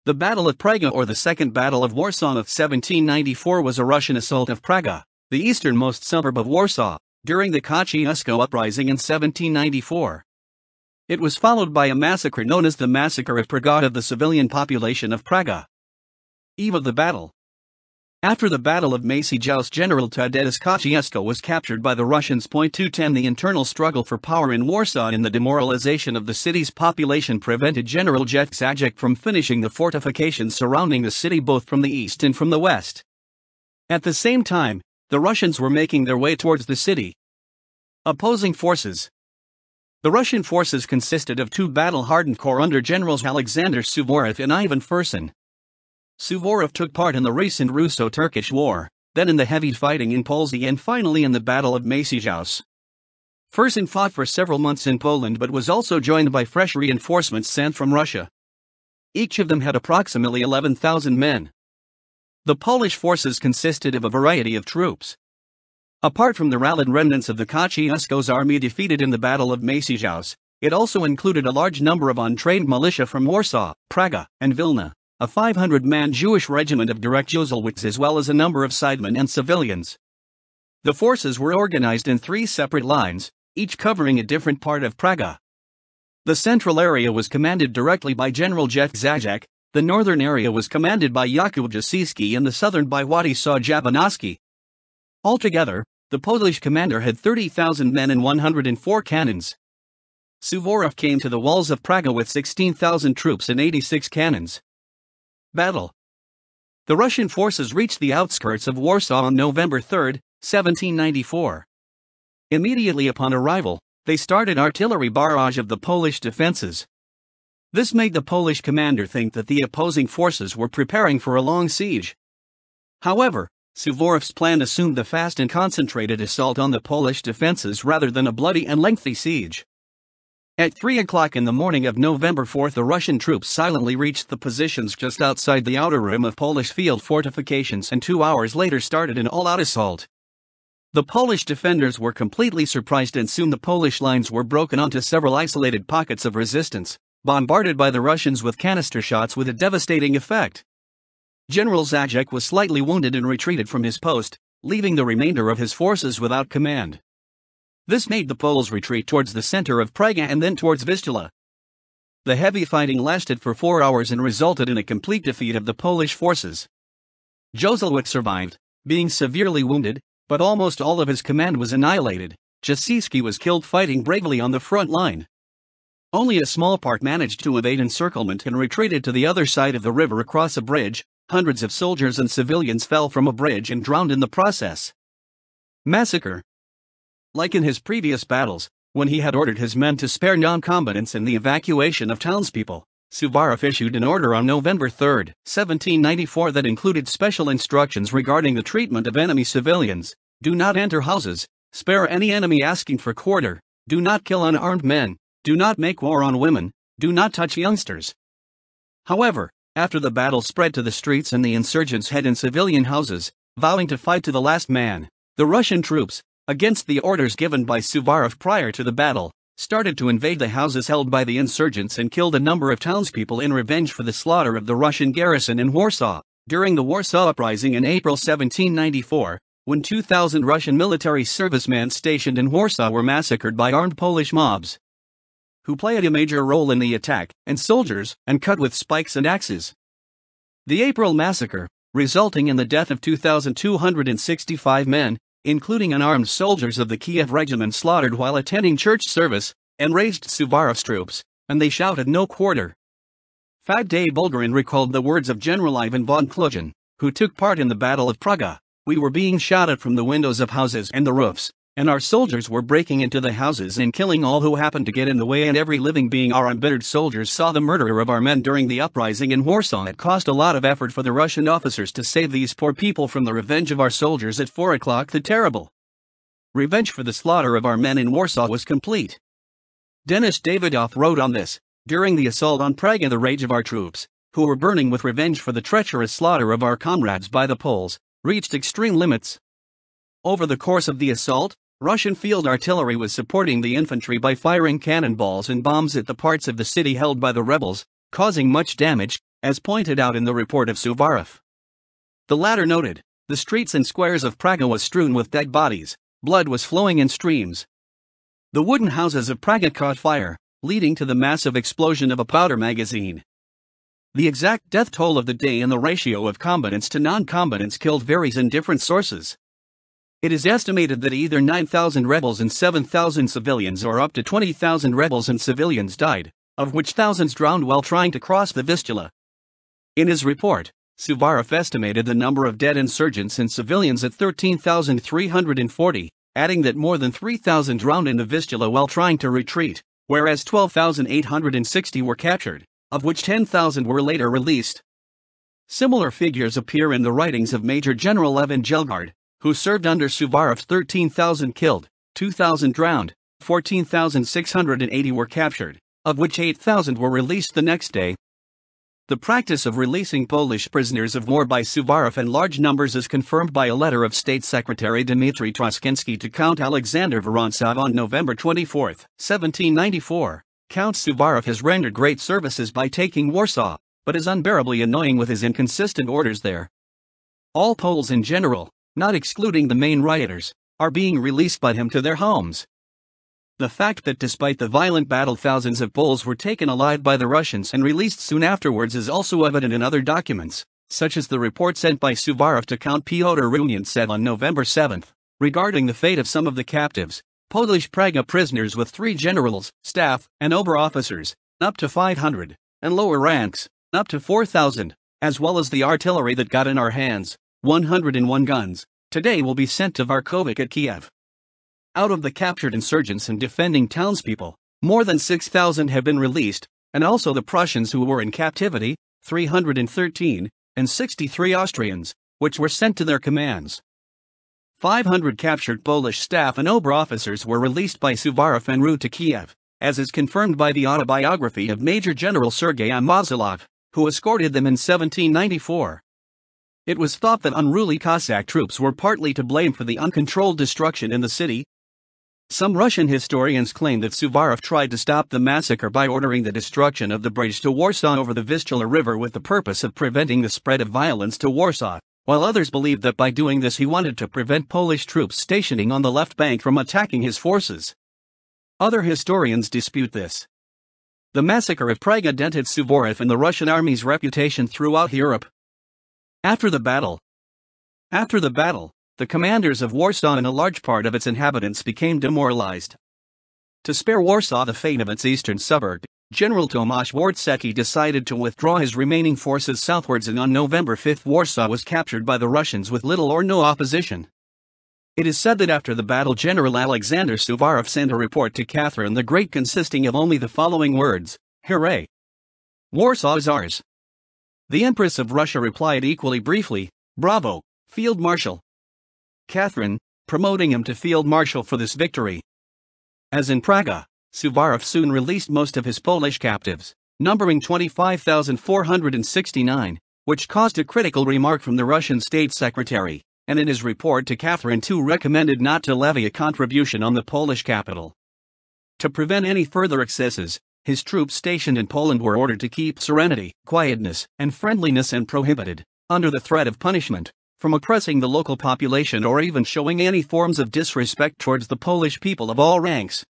The Battle of Praga, or the Second Battle of Warsaw of 1794, was a Russian assault of Praga, the easternmost suburb of Warsaw, during the Kosciuszko Uprising in 1794. It was followed by a massacre known as the Massacre of Praga of the civilian population of Praga. Eve of the battle. After the Battle of Maciejoust, General Tadeusz Kosciuszko was captured by the Russians. 210 The internal struggle for power in Warsaw and the demoralization of the city's population prevented General Zajac from finishing the fortifications surrounding the city both from the east and from the west. At the same time, the Russians were making their way towards the city. Opposing forces. The Russian forces consisted of two battle-hardened corps under Generals Alexander Suvorov and Ivan Fursan. Suvorov took part in the recent Russo-Turkish War, then in the heavy fighting in Polski, and finally in the Battle of Maciejoust. Fursan fought for several months in Poland but was also joined by fresh reinforcements sent from Russia. Each of them had approximately 11,000 men. The Polish forces consisted of a variety of troops. Apart from the rallied remnants of the Kosciuszko's army defeated in the Battle of Maciejoust, it also included a large number of untrained militia from Warsaw, Praga, and Vilna, a 500-man Jewish regiment of direct Jesuits, as well as a number of sidemen and civilians. The forces were organized in three separate lines, each covering a different part of Praga. The central area was commanded directly by General Zajac, the northern area was commanded by Jakub Jasicki, and the southern by Władysław Jabanowski. Altogether, the Polish commander had 30,000 men and 104 cannons. Suvorov came to the walls of Praga with 16,000 troops and 86 cannons. Battle. The Russian forces reached the outskirts of Warsaw on November 3, 1794. Immediately upon arrival, they started artillery barrage of the Polish defenses. This made the Polish commander think that the opposing forces were preparing for a long siege. However, Suvorov's plan assumed a fast and concentrated assault on the Polish defenses rather than a bloody and lengthy siege. At 3 o'clock in the morning of November 4, the Russian troops silently reached the positions just outside the outer rim of Polish field fortifications and 2 hours later started an all-out assault. The Polish defenders were completely surprised, and soon the Polish lines were broken onto several isolated pockets of resistance, bombarded by the Russians with canister shots with a devastating effect. General Zajac was slightly wounded and retreated from his post, leaving the remainder of his forces without command. This made the Poles retreat towards the center of Praga and then towards Vistula. The heavy fighting lasted for 4 hours and resulted in a complete defeat of the Polish forces. Jesuit survived, being severely wounded, but almost all of his command was annihilated. Jasicki was killed fighting bravely on the front line. Only a small part managed to evade encirclement and retreated to the other side of the river across a bridge. Hundreds of soldiers and civilians fell from a bridge and drowned in the process. Massacre. Like in his previous battles, when he had ordered his men to spare non-combatants in the evacuation of townspeople, Suvorov issued an order on November 3, 1794 that included special instructions regarding the treatment of enemy civilians: do not enter houses, spare any enemy asking for quarter, do not kill unarmed men, do not make war on women, do not touch youngsters. However, after the battle spread to the streets and the insurgents hid in civilian houses, vowing to fight to the last man, the Russian troops, against the orders given by Suvorov prior to the battle, started to invade the houses held by the insurgents and killed a number of townspeople in revenge for the slaughter of the Russian garrison in Warsaw. During the Warsaw Uprising in April 1794, when 2,000 Russian military servicemen stationed in Warsaw were massacred by armed Polish mobs, who played a major role in the attack, and soldiers, and cut with spikes and axes. The April massacre, resulting in the death of 2,265 men, including unarmed soldiers of the Kiev Regiment slaughtered while attending church service, enraged Suvorov's troops, and they shouted no quarter. Fadej Bulgarin recalled the words of General Ivan von Klugen, who took part in the Battle of Praga: "We were being shot at from the windows of houses and the roofs, and our soldiers were breaking into the houses and killing all who happened to get in the way and every living being. Our embittered soldiers saw the murder of our men during the uprising in Warsaw. It cost a lot of effort for the Russian officers to save these poor people from the revenge of our soldiers at 4 o'clock. The terrible revenge for the slaughter of our men in Warsaw was complete." Denis Davidoff wrote on this: "During the assault on Praga, the rage of our troops, who were burning with revenge for the treacherous slaughter of our comrades by the Poles, reached extreme limits. Over the course of the assault, Russian field artillery was supporting the infantry by firing cannonballs and bombs at the parts of the city held by the rebels, causing much damage, as pointed out in the report of Suvaroff. The latter noted, the streets and squares of Praga was strewn with dead bodies, blood was flowing in streams. The wooden houses of Praga caught fire, leading to the massive explosion of a powder magazine. The exact death toll of the day and the ratio of combatants to non-combatants killed varies in different sources. It is estimated that either 9,000 rebels and 7,000 civilians or up to 20,000 rebels and civilians died, of which thousands drowned while trying to cross the Vistula. In his report, Suvaroff estimated the number of dead insurgents and civilians at 13,340, adding that more than 3,000 drowned in the Vistula while trying to retreat, whereas 12,860 were captured, of which 10,000 were later released. Similar figures appear in the writings of Major General Evan Jelgard, who served under Suvaroff. 13,000 killed, 2,000 drowned, 14,680 were captured, of which 8,000 were released the next day. The practice of releasing Polish prisoners of war by Suvaroff in large numbers is confirmed by a letter of State Secretary Dmitry Troskinsky to Count Alexander Vorontsov on November 24, 1794. Count Suvaroff has rendered great services by taking Warsaw, but is unbearably annoying with his inconsistent orders there. All Poles in general, not excluding the main rioters, are being released by him to their homes. The fact that despite the violent battle thousands of Poles were taken alive by the Russians and released soon afterwards is also evident in other documents, such as the report sent by Suvaroff to Count Pyotr Rumyantsev on November 7, regarding the fate of some of the captives, Polish Praga prisoners with 3 generals, staff, and ober-officers, up to 500, and lower ranks, up to 4,000, as well as the artillery that got in our hands, 101 guns, today will be sent to Varkovik at Kiev. Out of the captured insurgents and defending townspeople, more than 6,000 have been released, and also the Prussians who were in captivity, 313, and 63 Austrians, which were sent to their commands. 500 captured Polish staff and ober-officers were released by Suvaroff en route to Kiev, as is confirmed by the autobiography of Major General Sergei Amazilov, who escorted them in 1794. It was thought that unruly Cossack troops were partly to blame for the uncontrolled destruction in the city. Some Russian historians claim that Suvaroff tried to stop the massacre by ordering the destruction of the bridge to Warsaw over the Vistula River with the purpose of preventing the spread of violence to Warsaw, while others believe that by doing this he wanted to prevent Polish troops stationing on the left bank from attacking his forces. Other historians dispute this. The massacre of Praga dented Suvaroff and the Russian army's reputation throughout Europe. After the battle, the commanders of Warsaw and a large part of its inhabitants became demoralized. To spare Warsaw the fate of its eastern suburb, General Tomasz Wardecki decided to withdraw his remaining forces southwards, and on November 5 Warsaw was captured by the Russians with little or no opposition. It is said that after the battle General Alexander Suvaroff sent a report to Catherine the Great consisting of only the following words: "Hooray! Warsaw is ours." The Empress of Russia replied equally briefly, "Bravo, Field Marshal." Catherine, promoting him to Field Marshal for this victory. As in Praga, Suvaroff soon released most of his Polish captives, numbering 25,469, which caused a critical remark from the Russian State Secretary, and in his report to Catherine too recommended not to levy a contribution on the Polish capital. To prevent any further excesses, his troops stationed in Poland were ordered to keep serenity, quietness, and friendliness, and prohibited, under the threat of punishment, from oppressing the local population or even showing any forms of disrespect towards the Polish people of all ranks.